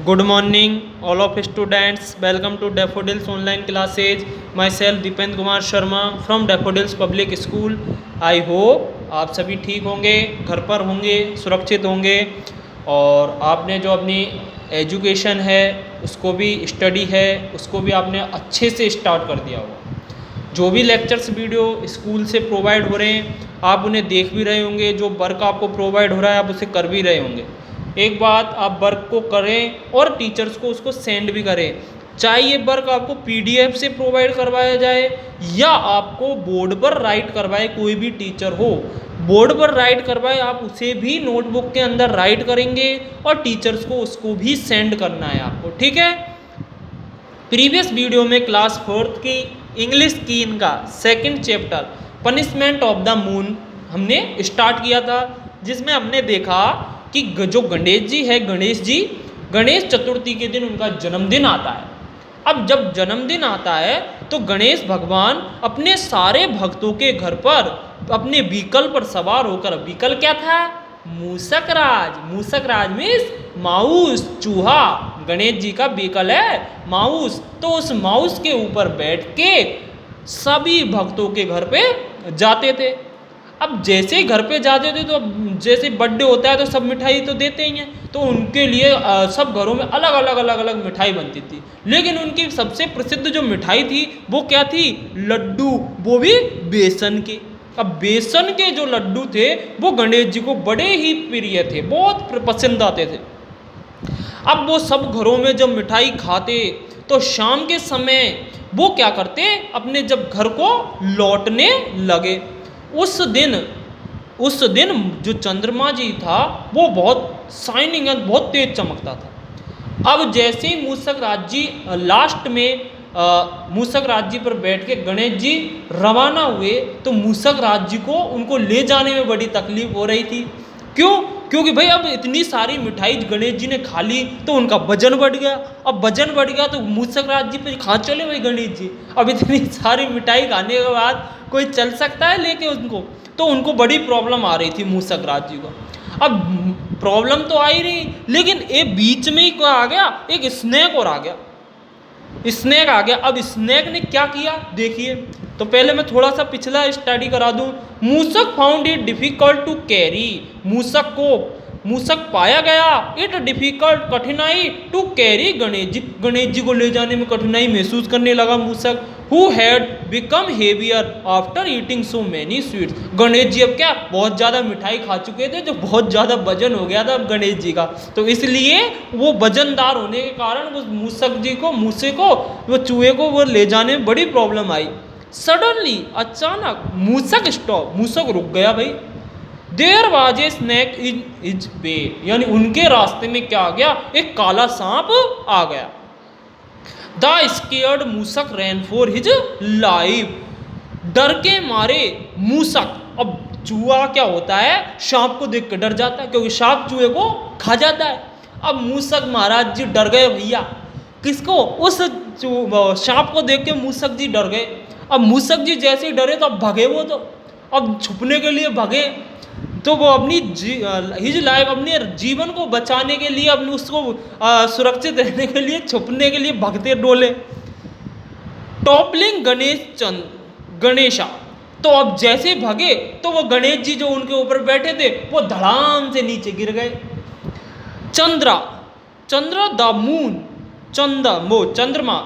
Good morning, all of students. Welcome to Daffodils online classes. Myself Dipendra Kumar Sharma from Daffodils Public School. I hope आप सभी ठीक होंगे, घर पर होंगे, सुरक्षित होंगे और आपने जो अपनी एजुकेशन है उसको भी स्टडी है उसको भी आपने अच्छे से स्टार्ट कर दिया होगा। जो भी लेक्चर्स वीडियो स्कूल से प्रोवाइड हो रहे हैं आप उन्हें देख भी रहे होंगे, जो वर्क आपको प्रोवाइड हो रहा है आप उसे कर भी रहे होंगे। एक बात, आप वर्क को करें और टीचर्स को उसको सेंड भी करें, चाहे ये वर्क आपको पीडीएफ से प्रोवाइड करवाया जाए या आपको बोर्ड पर राइट करवाए, कोई भी टीचर हो बोर्ड पर राइट करवाए आप उसे भी नोटबुक के अंदर राइट करेंगे और टीचर्स को उसको भी सेंड करना है आपको, ठीक है। प्रीवियस वीडियो में क्लास 4th की इंग्लिश की इनका second chapter punishment of the moon हमने स्टार्ट किया था, जिसमें हमने देखा कि जो गणेश जी है, गणेश चतुर्थी के दिन उनका जन्मदिन आता है। अब जब जन्मदिन आता है तो गणेश भगवान अपने सारे भक्तों के घर पर अपने व्हीकल पर सवार होकर, व्हीकल क्या था? मूसक राज मीन्स माउस, चूहा। गणेश जी का व्हीकल है माउस, तो उस माउस के ऊपर बैठ के सभी भक्तों के घर पे जाते थे। अब जैसे ही घर पे जाते थे तो जैसे बर्थडे होता है तो सब मिठाई तो देते ही हैं, तो उनके लिए सब घरों में अलग अलग मिठाई बनती थी, लेकिन उनकी सबसे प्रसिद्ध जो मिठाई थी वो क्या थी? लड्डू, वो भी बेसन के। अब बेसन के जो लड्डू थे वो गणेश जी को बड़े ही प्रिय थे, बहुत पसंद आते थे। अब वो सब घरों में जब मिठाई खाते तो शाम के समय वो क्या करते, अपने जब घर को लौटने लगे, उस दिन जो चंद्रमा जी था वो बहुत शाइनिंग एंड बहुत तेज चमकता था। अब जैसे ही मूसक राज जी लास्ट में मूसक राज जी पर बैठ के गणेश जी रवाना हुए तो मूसक राज जी को उनको ले जाने में बड़ी तकलीफ हो रही थी। क्यों? क्योंकि भाई अब इतनी सारी मिठाई गणेश जी ने खा ली तो उनका वजन बढ़ गया। अब वजन बढ़ गया तो मूसक राज जी पे खा चले भाई गणेश जी, अब इतनी सारी मिठाई खाने के बाद कोई चल सकता है लेके उनको? तो उनको बड़ी प्रॉब्लम आ रही थी मूसक राज जी को। अब प्रॉब्लम तो आ ही रही, लेकिन एक बीच में ही क्या आ गया, एक स्नेक और आ गया। अब स्नेक ने क्या किया देखिए, तो पहले मैं थोड़ा सा पिछला स्टडी करा दूं। Mushak found it difficult to carry, Mushak पाया गया इट डिफिकल्ट, कठिनाई टू कैरी, गणेश जी को ले जाने में कठिनाई महसूस करने लगा Mushak. Who had become heavier after eating so many sweets, Ganesh ji अब क्या बहुत ज़्यादा मिठाई खा चुके थे, जो बहुत ज़्यादा वजन हो गया था अब गणेश जी का, तो इसलिए वो वजनदार होने के कारण वो मूसे को वो चूहे को वो ले जाने में बड़ी प्रॉब्लम आई। सडनली, अचानक, मूसक रुक गया भाई। There was a snake in his way, यानी उनके रास्ते में क्या आ गया? एक काला सांप आ गया। The scared Mushak ran for his life, डर के मारे मूसक, अब चूहा क्या होता है, सांप को देख के डर जाता है क्योंकि सांप चूहे को खा जाता है। अब मूसक महाराज जी डर गए भैया, किसको? उस सांप को देख के मूसक जी डर गए। अब मूसक जी जैसे ही डरे तो अब भगे, वो तो अब छुपने के लिए भगे, तो वो अपनी हिज लाइफ, अपने जीवन को बचाने के लिए, अपने उसको सुरक्षित रहने के लिए, छुपने के लिए भगते डोले। टॉपलिंग गणेशा, तो अब जैसे भगे तो वो गणेश जी जो उनके ऊपर बैठे थे वो धड़ाम से नीचे गिर गए। Chandra the moon, Chandrama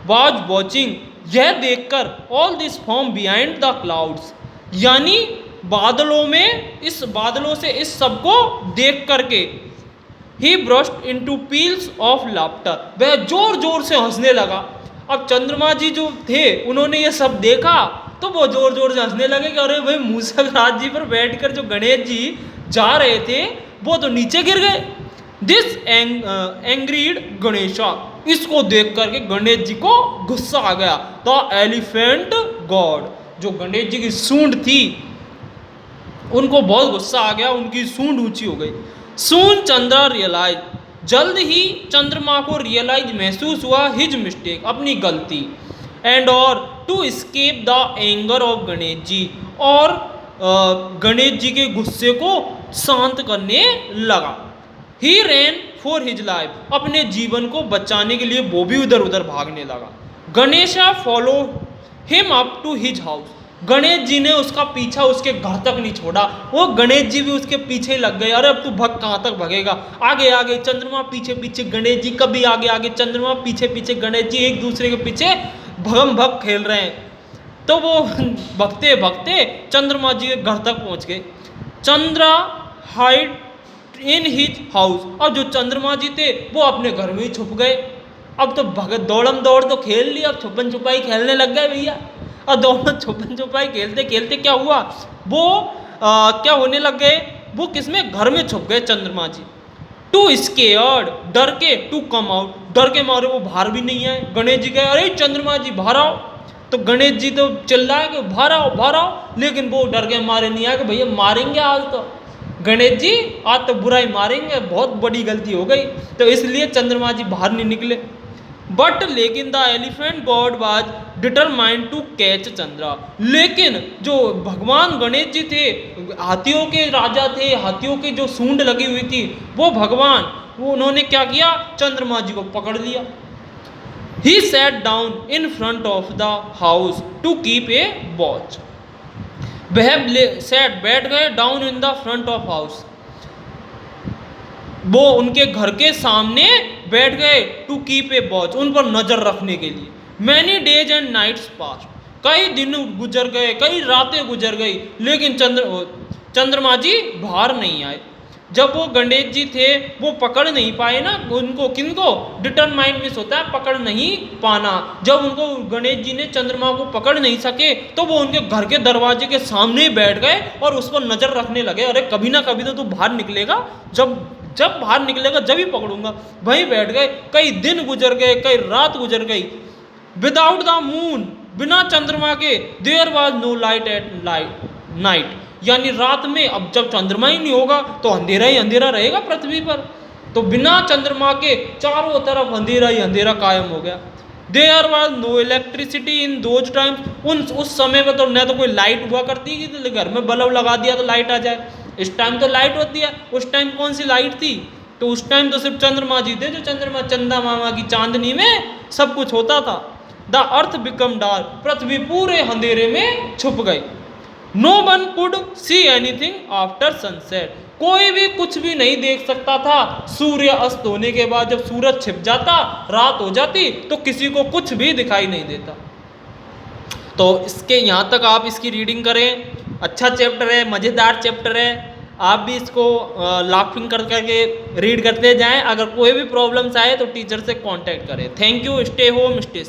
was watching, यह देखकर all this from behind the clouds, यानी बादलों से इस सब को देख करके he burst into peals of laughter, वह जोर जोर से हंसने लगा। अब चंद्रमा जी जो थे उन्होंने ये सब देखा तो वो जोर जोर से हंसने लगे कि अरे भाई मूसक राज जी पर बैठकर जो गणेश जी जा रहे थे वो तो नीचे गिर गए। दिस एंग्रीड गणेशा, इसको देख करके गणेश जी को गुस्सा आ गया। द एलिफेंट गॉड, जो गणेश जी की सूंड थी उनको बहुत गुस्सा आ गया, उनकी सूंड ऊंची हो गई। सून चंद्रा रियलाइज, जल्द ही चंद्रमा को रियलाइज महसूस हुआ हिज मिस्टेक, अपनी गलती, एंड और to escape the anger of Ganesh ji, और गणेश जी के गुस्से को शांत करने लगा। He ran for his life, अपने जीवन को बचाने के लिए वो भी उधर उधर भागने लगा। Ganesha follow him up to his house, Ganesh ji ने उसका पीछा उसके घर तक नहीं छोड़ा, वो गणेश जी भी उसके पीछे लग गए। अरे अब तू भग कहाँ तक भगेगा, आगे आगे चंद्रमा, पीछे पीछे गणेश जी, कभी आगे आगे चंद्रमा, पीछे पीछे गणेश जी, एक दूसरे के पीछे भगम भग खेल रहे हैं। तो वो भगते भगते चंद्रमा जी के घर तक पहुंच गए। Chandra hide in his house, अब जो चंद्रमा जी थे वो अपने घर में ही छुप गए। अब तो भगत दौड़म दौड़ तो खेल ली, अब छुपन छुपाई खेलने लग गए भैया। और दोनों छुपन छुपाई खेलते खेलते क्या हुआ, वो क्या होने लग गए, वो किसमें, घर में छुप गए चंद्रमा जी। टू स्केयर्ड, डर के, टू कम आउट, डर के मारे वो बाहर भी नहीं आए। गणेश जी कहे अरे चंद्रमा जी बाहर आओ, तो गणेश जी तो चिल्लाए कि बाहर आओ बाहर आओ, लेकिन वो डर के मारे नहीं आए कि भैया मारेंगे आज तो गणेश जी, आज तो बुराई मारेंगे, बहुत बड़ी गलती हो गई। तो इसलिए चंद्रमा जी बाहर नहीं निकले। बट लेकिन the elephant god was determined to catch Chandra, लेकिन जो भगवान गणेश जी थे, हाथियों के राजा थे, हाथियों की जो सूंड लगी हुई थी, वो भगवान, वो उन्होंने क्या किया, चंद्रमा जी को पकड़ लिया। He sat down in front of the house to keep a watch, वह सेट बैठ गए down in the front of house, वो उनके घर के सामने बैठ गए टू कीप ए वॉच, उन पर नजर रखने के लिए। मैनी डेज एंड नाइट्स पास, कई दिन गुजर गए, कई रातें गुजर गई, लेकिन चंद्रमा जी बाहर नहीं आए। जब वो गणेश जी थे वो पकड़ नहीं पाए ना उनको, किनको, डिटरमाइंड मिस होता है पकड़ नहीं पाना। जब उनको गणेश जी ने चंद्रमा को पकड़ नहीं सके तो वो उनके घर के दरवाजे के सामने ही बैठ गए और उस पर नजर रखने लगे, अरे कभी ना कभी तो तू बाहर निकलेगा, जब बाहर निकलेगा जब ही पकड़ूंगा। वहीं बैठ गए, कई दिन गुजर गए, कई रात गुजर गई। विदाउट द मून, बिना चंद्रमा के, there was no light at night, यानी रात में, अब जब चंद्रमा ही नहीं होगा तो अंधेरा ही अंधेरा रहेगा पृथ्वी पर, तो बिना चंद्रमा के चारों तरफ अंधेरा ही अंधेरा कायम हो गया। There was no electricity in those times, उस समय में तो न तो कोई लाइट हुआ करती कि तो घर में बल्ब लगा दिया तो लाइट आ जाए, इस टाइम तो लाइट होती है, उस टाइम कौन सी लाइट थी, तो उस टाइम तो सिर्फ चंद्रमा जी थे, जो चंद्रमा चंदा मामा की चांदनी में सब कुछ होता था। द अर्थ बिकम डार्क, पृथ्वी पूरे अंधेरे में छुप गई। No one could see anything after sunset, कोई भी कुछ भी नहीं देख सकता था सूर्य अस्त होने के बाद। जब सूरज छिप जाता, रात हो जाती, तो किसी को कुछ भी दिखाई नहीं देता। तो इसके यहाँ तक आप इसकी रीडिंग करें, अच्छा चैप्टर है, मज़ेदार चैप्टर है, आप भी इसको लाफिंग कर करके रीड करते जाएं। अगर कोई भी प्रॉब्लम्स आए तो टीचर से कांटेक्ट करें। Thank you, stay home stay